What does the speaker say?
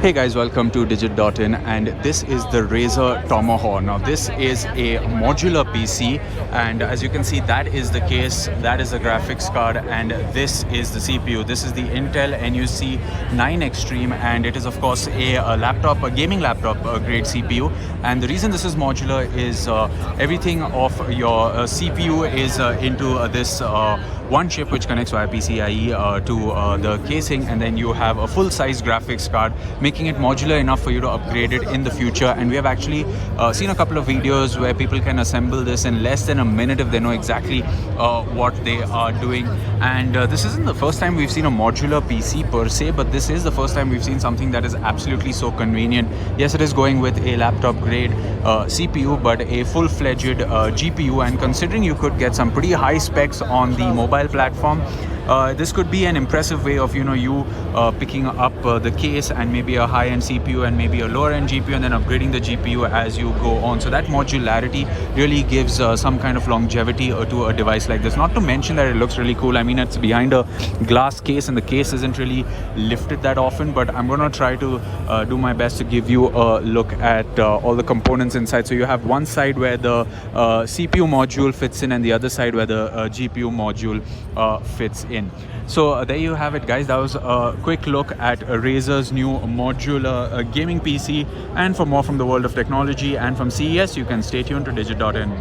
Hey guys, welcome to Digit.in, and this is the Razer Tomahawk. Now this is a modular PC, and as you can see, that is the case, that is the graphics card, and this is the CPU. This is the Intel NUC 9 Extreme, and it is of course a gaming laptop grade CPU. And the reason this is modular is everything of your CPU is into this one chip which connects via PCIe to the casing, and then you have a full-size graphics card, making it modular enough for you to upgrade it in the future. And we have actually seen a couple of videos where people can assemble this in less than a minute if they know exactly what they are doing. And this isn't the first time we've seen a modular PC per se, but this is the first time we've seen something that is absolutely so convenient. Yes, it is going with a laptop grade CPU, but a full-fledged GPU, and considering you could get some pretty high specs on the mobile platform, this could be an impressive way of you picking up the case and maybe a high-end CPU and maybe a lower-end GPU, and then upgrading the GPU as you go on. So that modularity really gives some kind of longevity to a device like this. Not to mention that it looks really cool. I mean, it's behind a glass case and the case isn't really lifted that often, but I'm going to try to do my best to give you a look at all the components inside. So you have one side where the CPU module fits in, and the other side where the GPU module fits in. So there you have it, guys. That was a quick look at Razer's new modular gaming PC. And for more from the world of technology and from CES, you can stay tuned to Digit.in.